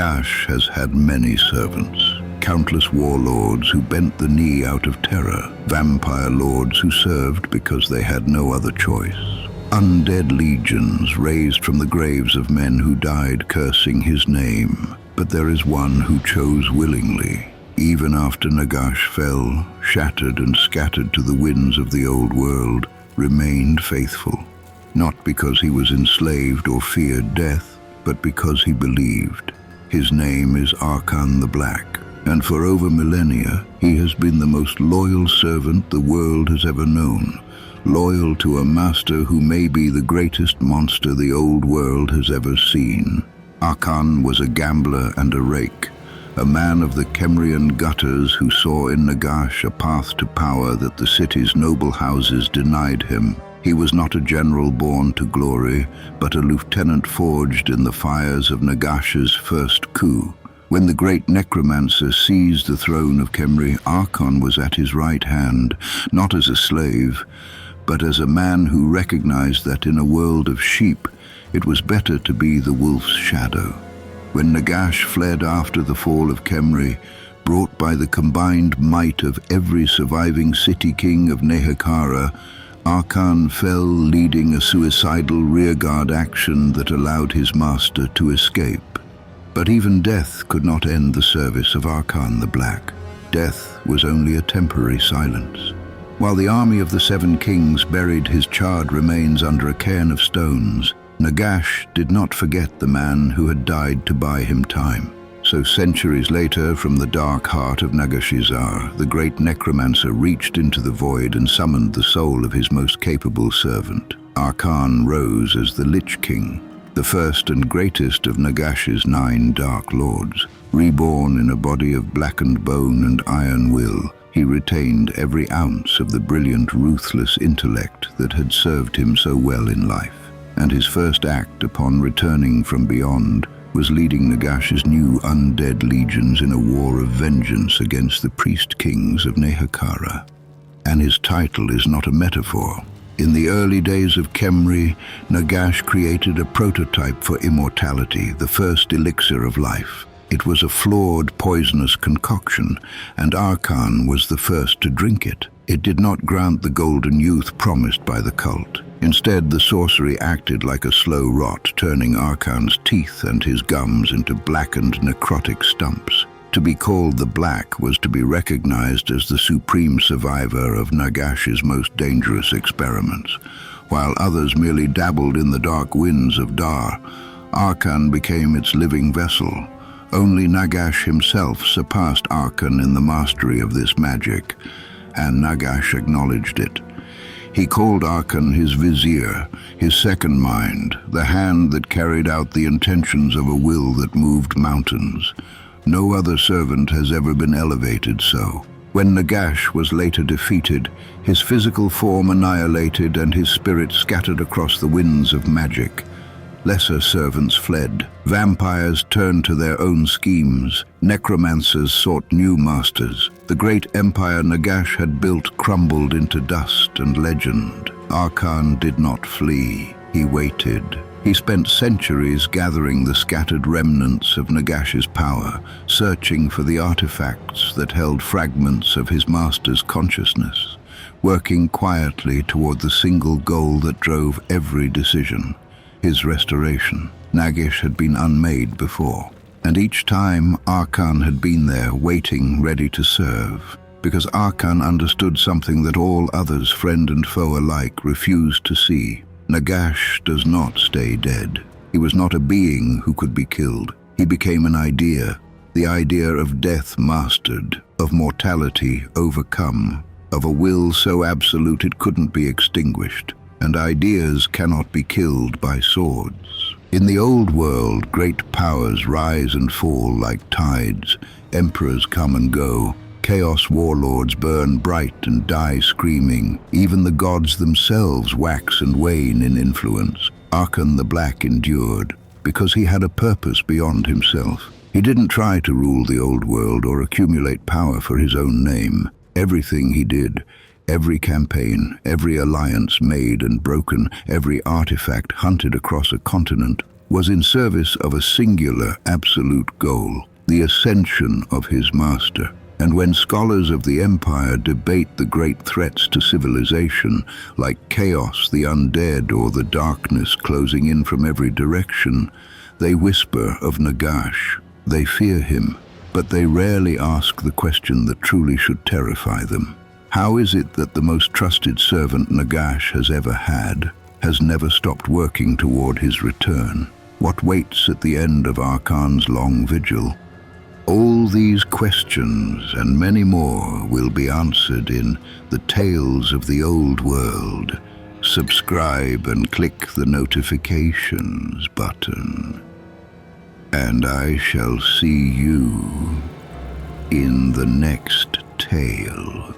Nagash has had many servants, countless warlords who bent the knee out of terror, vampire lords who served because they had no other choice, undead legions raised from the graves of men who died cursing his name. But there is one who chose willingly, even after Nagash fell, shattered and scattered to the winds of the old world, remained faithful, not because he was enslaved or feared death, but because he believed. His name is Arkhan the Black, and for over millennia he has been the most loyal servant the world has ever known, loyal to a master who may be the greatest monster the old world has ever seen. Arkhan was a gambler and a rake, a man of the Kemrian gutters who saw in Nagash a path to power that the city's noble houses denied him. He was not a general born to glory, but a lieutenant forged in the fires of Nagash's first coup. When the great necromancer seized the throne of Kemri, Arkhan was at his right hand, not as a slave, but as a man who recognized that in a world of sheep, it was better to be the wolf's shadow. When Nagash fled after the fall of Kemri, brought by the combined might of every surviving city king of Nehekhara, Arkhan fell leading a suicidal rearguard action that allowed his master to escape. But even death could not end the service of Arkhan the Black. Death was only a temporary silence. While the army of the Seven Kings buried his charred remains under a cairn of stones, Nagash did not forget the man who had died to buy him time. So centuries later, from the dark heart of Nagashizar, the great necromancer reached into the void and summoned the soul of his most capable servant. Arkhan rose as the Lich King, the first and greatest of Nagash's 9 Dark Lords. Reborn in a body of blackened bone and iron will, he retained every ounce of the brilliant, ruthless intellect that had served him so well in life. And his first act upon returning from beyond was leading Nagash's new undead legions in a war of vengeance against the priest kings of Nehekhara. And his title is not a metaphor. In the early days of Kemri, Nagash created a prototype for immortality, the first elixir of life. It was a flawed, poisonous concoction, and Arkhan was the first to drink it. It did not grant the golden youth promised by the cult. Instead, the sorcery acted like a slow rot, turning Arkhan's teeth and his gums into blackened, necrotic stumps. To be called the Black was to be recognized as the supreme survivor of Nagash's most dangerous experiments. While others merely dabbled in the dark winds of Dar, Arkhan became its living vessel. Only Nagash himself surpassed Arkhan in the mastery of this magic, and Nagash acknowledged it. He called Arkhan his vizier, his second mind, the hand that carried out the intentions of a will that moved mountains. No other servant has ever been elevated so. When Nagash was later defeated, his physical form annihilated and his spirit scattered across the winds of magic. Lesser servants fled. Vampires turned to their own schemes. Necromancers sought new masters. The great empire Nagash had built crumbled into dust and legend. Arkhan did not flee. He waited. He spent centuries gathering the scattered remnants of Nagash's power, searching for the artifacts that held fragments of his master's consciousness, working quietly toward the single goal that drove every decision. His restoration. Nagash had been unmade before, and each time Arkhan had been there, waiting, ready to serve, because Arkhan understood something that all others, friend and foe alike, refused to see. Nagash does not stay dead. He was not a being who could be killed. He became an idea, the idea of death mastered, of mortality overcome, of a will so absolute it couldn't be extinguished. And ideas cannot be killed by swords. In the old world, great powers rise and fall like tides. Emperors come and go. Chaos warlords burn bright and die screaming. Even the gods themselves wax and wane in influence. Arkhan the Black endured, because he had a purpose beyond himself. He didn't try to rule the old world or accumulate power for his own name. Everything he did, every campaign, every alliance made and broken, every artifact hunted across a continent, was in service of a singular, absolute goal, the ascension of his master. And when scholars of the Empire debate the great threats to civilization, like chaos, the undead, or the darkness closing in from every direction, they whisper of Nagash. They fear him, but they rarely ask the question that truly should terrify them. How is it that the most trusted servant Nagash has ever had has never stopped working toward his return? What waits at the end of Arkhan's long vigil? All these questions and many more will be answered in The Tales of the Old World. Subscribe and click the notifications button. And I shall see you in the next tale.